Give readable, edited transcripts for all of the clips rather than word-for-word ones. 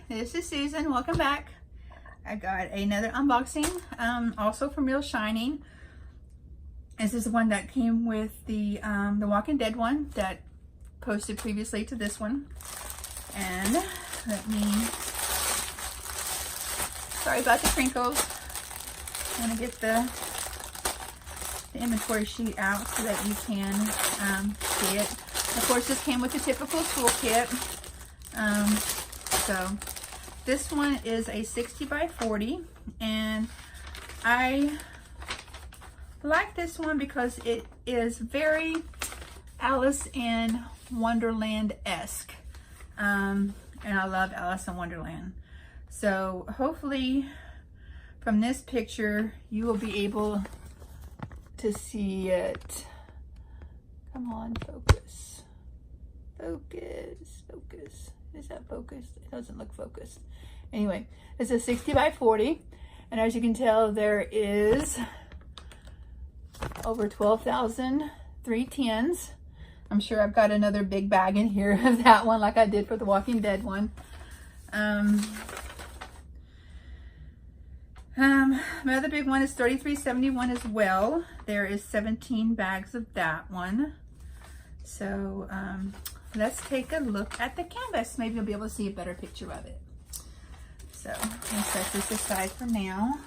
this is Susan. Welcome back. I got another unboxing, also from Real Shining. This is the one that came with the Walking Dead one that posted previously to this one. And let me, sorry about the crinkles. I'm gonna get the inventory sheet out so that you can see it. Of course, this came with the typical toolkit. So this one is a 60 by 40, and I like this one because it is very Alice in Wonderland-esque. And I love Alice in Wonderland. So hopefully from this picture you will be able to see it. Come on, focus. Focus, focus. Is that focused? It doesn't look focused. Anyway, it's a 60 by 40. And as you can tell, there is over 12,000 310s. I'm sure I've got another big bag in here of that one like I did for the Walking Dead one. My other big one is 3371 as well. There is 17 bags of that one. So let's take a look at the canvas. Maybe you'll be able to see a better picture of it. So let's set this aside for now.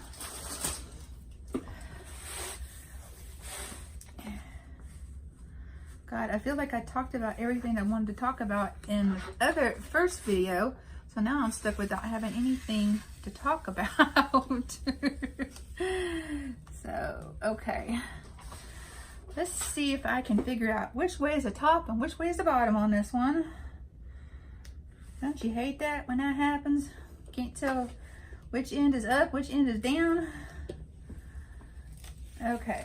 God, I feel like I talked about everything I wanted to talk about in the first video. So now I'm stuck without having anything to talk about. So, okay. Let's see if I can figure out which way is the top and which way is the bottom on this one. Don't you hate that when that happens? Can't tell which end is up, which end is down. Okay.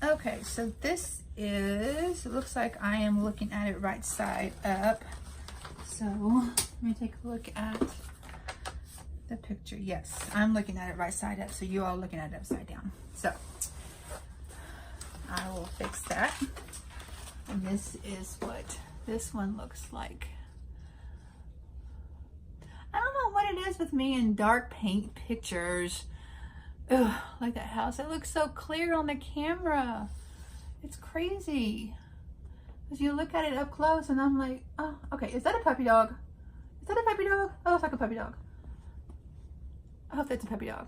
Okay, so this is, it looks like I am looking at it right side up. So let me take a look at the picture. Yes, I'm looking at it right side up, so you all looking at it upside down. So I will fix that. And this is what this one looks like. I don't know what it is with me and dark paint pictures. Ugh, like that house. It looks so clear on the camera. It's crazy. Because you look at it up close and I'm like, oh, okay, is that a puppy dog? Is that a puppy dog? Oh, it's like a puppy dog. I hope that's a puppy dog.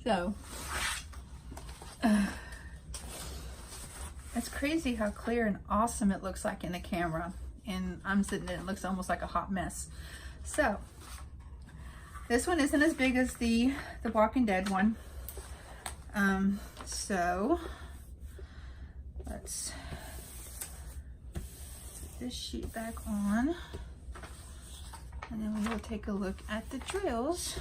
So, it's crazy how clear and awesome it looks like in the camera. And I'm sitting there, it looks almost like a hot mess. So, this one isn't as big as the Walking Dead one. So let's put this sheet back on, and then we will take a look at the drills.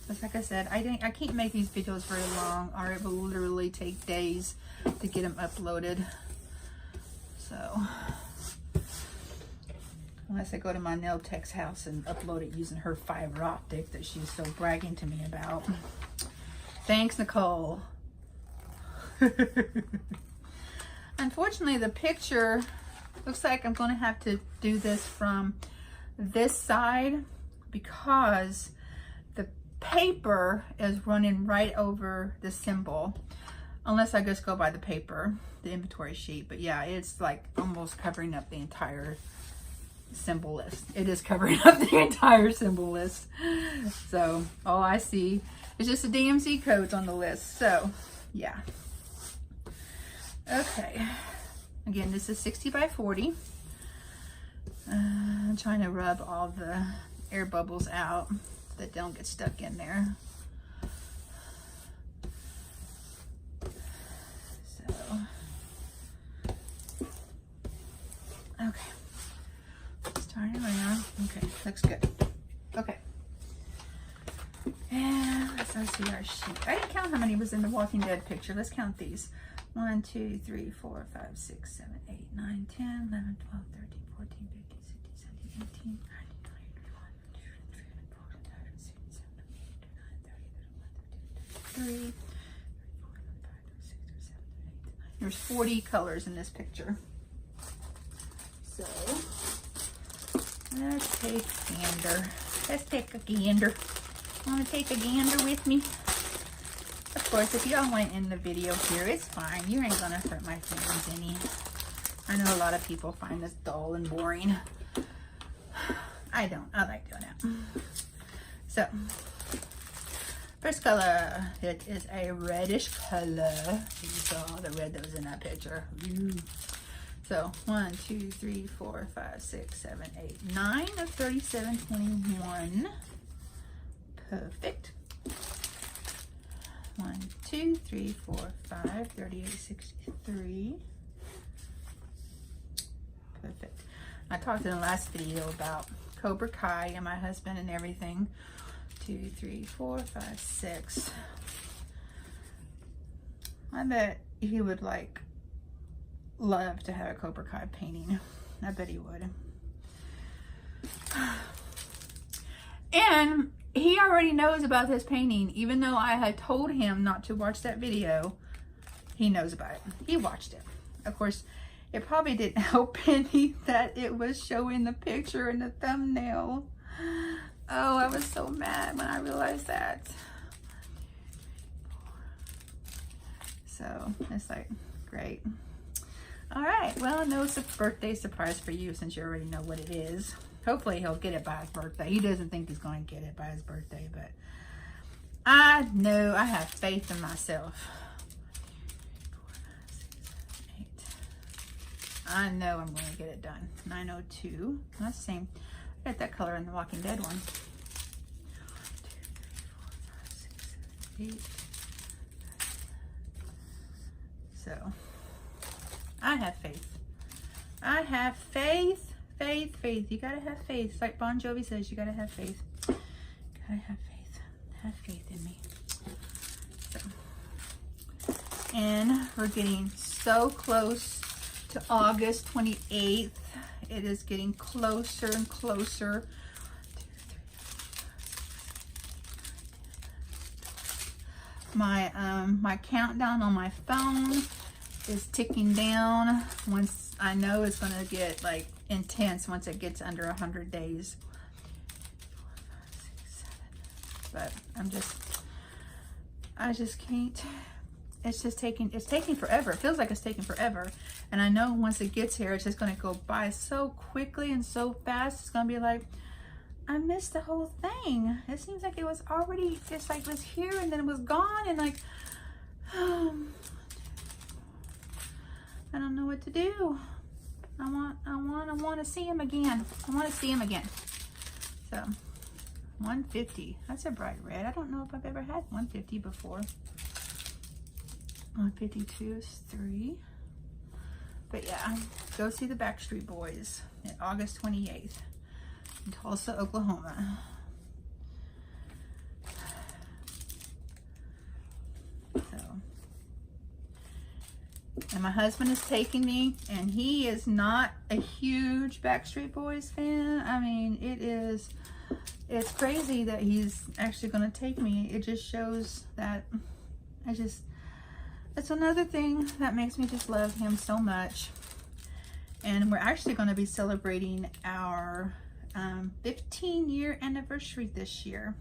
Just like I said, I can't make these videos very long, or it will literally take days to get them uploaded. So unless I go to my nail tech's house and upload it using her fiber optic that she's so bragging to me about. Thanks, Nicole. Unfortunately, the picture looks like I'm going to have to do this from this side because the paper is running right over the symbol. Unless I just go by the paper, the inventory sheet. But yeah, it's like almost covering up the entire symbol list. It is covering up the entire symbol list. So all I see is just the DMC codes on the list. So yeah. Okay. Again, this is 60 by 40. I'm trying to rub all the air bubbles out so that they don't get stuck in there. So, okay. Turn it around. Okay, looks good. Okay. And let's see our sheet. I didn't count how many was in the Walking Dead picture. Let's count these. 1, 2, 3, 4, 5, 6, 7, 8, 9, 10, 11, 12, 13, 14, 15, 16, 17, 18, 19, 20, 21, 22, 23, 24, 25, 26, 27, 28, 29, 30, 31, 32, 33. There's 40 colors in this picture. Let's take a gander. Let's take a gander. Want to take a gander with me? Of course, if you don't want to end the video here, it's fine. You ain't gonna hurt my feelings any. I know a lot of people find this dull and boring. I don't. I like doing it. So, first color, it is a reddish color. You saw the red that was in that picture. Ooh. So 1, 2, 3, 4, 5, 6, 7, 8, 9 of 37, 21. Perfect. 1, 2, 3, 4, 5, 38, 63. Perfect. I talked in the last video about Cobra Kai and my husband and everything. 2, 3, 4, 5, 6. I bet he would love to have a Cobra Kai painting. I bet he would. And he already knows about this painting, even though I had told him not to watch that video. He knows about it. He watched it. Of course, it probably didn't help any that it was showing the picture in the thumbnail. Oh, I was so mad when I realized that. So it's like, great. All right, well, no birthday surprise for you since you already know what it is. Hopefully he'll get it by his birthday. He doesn't think he's going to get it by his birthday, but I know, I have faith in myself. 4, 5, 6, 7, 8. I know I'm going to get it done. 902. That's the same. I got that color in the Walking Dead one. 1, 2, 3, 4, 5, 6, 7, 8. So, I have faith. I have faith. Faith, faith. You gotta have faith. It's like Bon Jovi says, you gotta have faith. Gotta have faith. Have faith in me. So, and we're getting so close to August 28th. It is getting closer and closer. 2, 3, 4, 5, 6, 7, 8, 9, 10. My countdown on my phone is ticking down. Once I know it's gonna get like intense once it gets under 100 days. 4, 5, 6, 7. But I just can't. It's taking forever. It feels like it's taking forever. And I know once it gets here, it's just gonna go by so quickly and so fast. It's gonna be like, I missed the whole thing. It seems like it was already just like it was here and then it was gone and like, I don't know what to do. I want to see him again. I want to see him again. So, 150. That's a bright red. I don't know if I've ever had 150 before. 152 is 3. But yeah, go see the Backstreet Boys at August 28th in Tulsa, Oklahoma. And my husband is taking me, and he is not a huge Backstreet Boys fan. I mean, it's crazy that he's actually going to take me. It just shows that it's another thing that makes me just love him so much. And we're actually going to be celebrating our 15-year anniversary this year.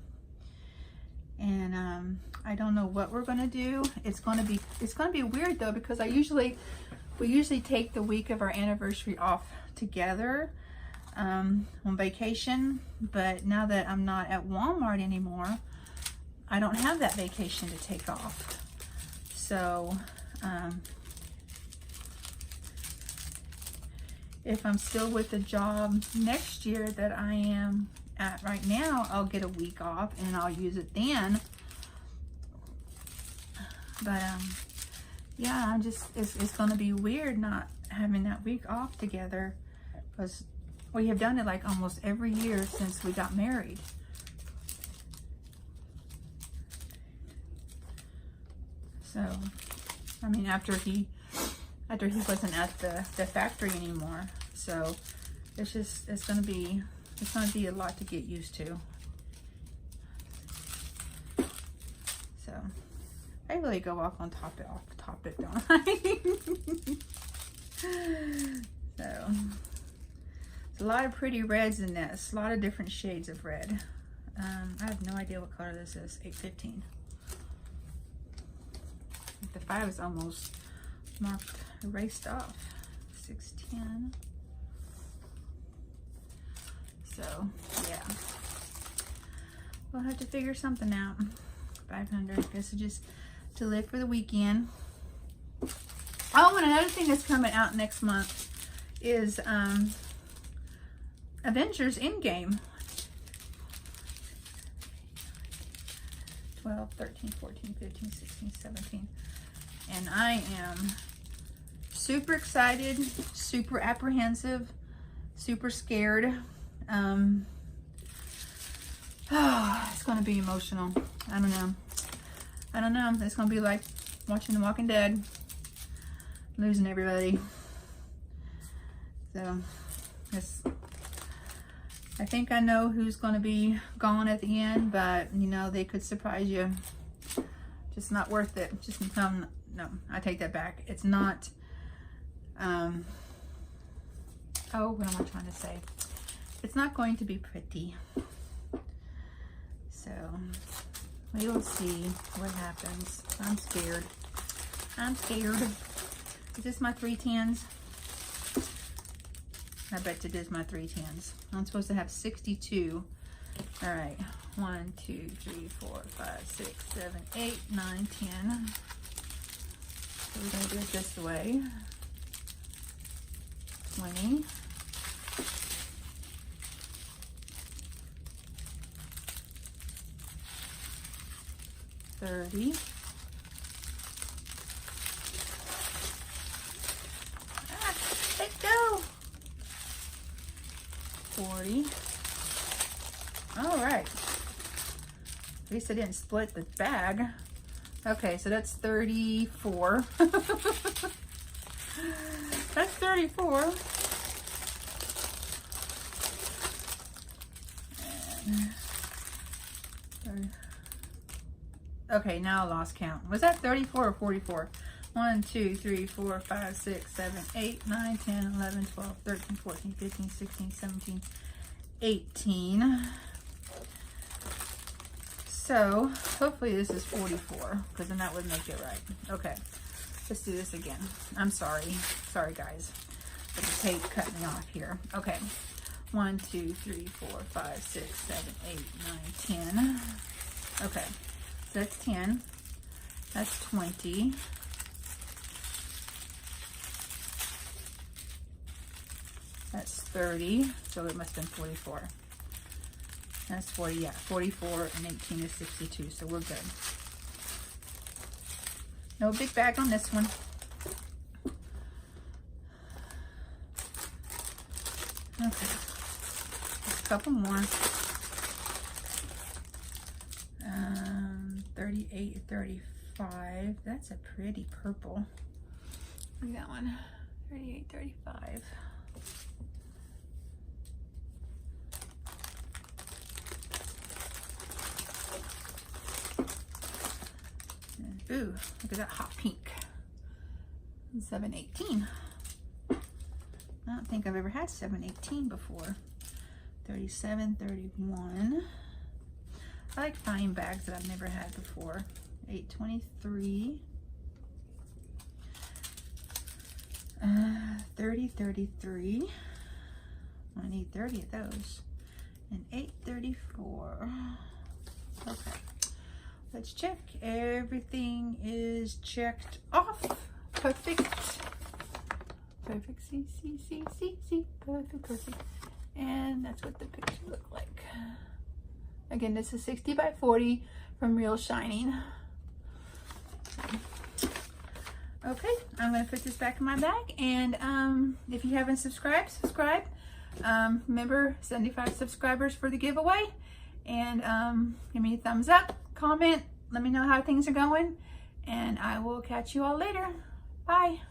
And I don't know what we're gonna do. It's gonna be weird though, because we usually take the week of our anniversary off together on vacation. But now that I'm not at Walmart anymore, I don't have that vacation to take off. So if I'm still with the job next year that I am at right now, I'll get a week off and I'll use it then. But yeah, it's gonna be weird not having that week off together, because we have done it like almost every year since we got married. So I mean, after he wasn't at the factory anymore, so it's gonna be a lot to get used to. So I really go off topic, don't I? So a lot of pretty reds in this. A lot of different shades of red. I have no idea what color this is. 815. The 5 is almost marked, erased off. 610. So, yeah. We'll have to figure something out. 500. This is just to live for the weekend. Oh, and another thing that's coming out next month is Avengers Endgame. 12, 13, 14, 15, 16, 17. And I am super excited, super apprehensive, super scared. It's going to be emotional. I don't know. It's going to be like watching The Walking Dead. Losing everybody. So, I think I know who's going to be gone at the end, but you know, they could surprise you. Just not worth it. Just no, I take that back. It's not. Oh, what am I trying to say? It's not going to be pretty. So, we will see what happens. I'm scared. I'm scared. Is this my 3 tens? I bet it is my 3 tens. I'm supposed to have 62. All right. 1, 2, 3, 4, 5, 6, 7, 8, 9, 10. So we're going to do it this way. 20. 30. Let go. 40. All right. At least I didn't split the bag. Okay, so that's 34. That's 34. And okay, now I lost count. Was that 34 or 44? 1, 2, 3, 4, 5, 6, 7, 8, 9, 10, 11, 12, 13, 14, 15, 16, 17, 18. So hopefully this is 44, because then that would make it right. Okay, let's do this again. I'm sorry. Sorry, guys. The tape cut me off here. Okay. 1, 2, 3, 4, 5, 6, 7, 8, 9, 10. Okay. So that's 10. That's 20. That's 30. So it must have been 44. That's 40. Yeah, 44 and 18 is 62. So we're good. No big bag on this one. Okay. Just a couple more. 38, 35. That's a pretty purple. Look at that one. 38, 35. Ooh, look at that hot pink. 718. I don't think I've ever had 718 before. 37, 31. I like fine bags that I've never had before. 823. 30, 33. I need 30 of those. And 834. Okay. Let's check. Everything is checked off. Perfect. Perfect. See. Perfect, perfect. And that's what the picture looked like. Again, this is 60 by 40 from Real Shining. Okay, I'm going to put this back in my bag. And if you haven't subscribed, subscribe. Remember, 75 subscribers for the giveaway. And give me a thumbs up, comment, let me know how things are going. And I will catch you all later. Bye.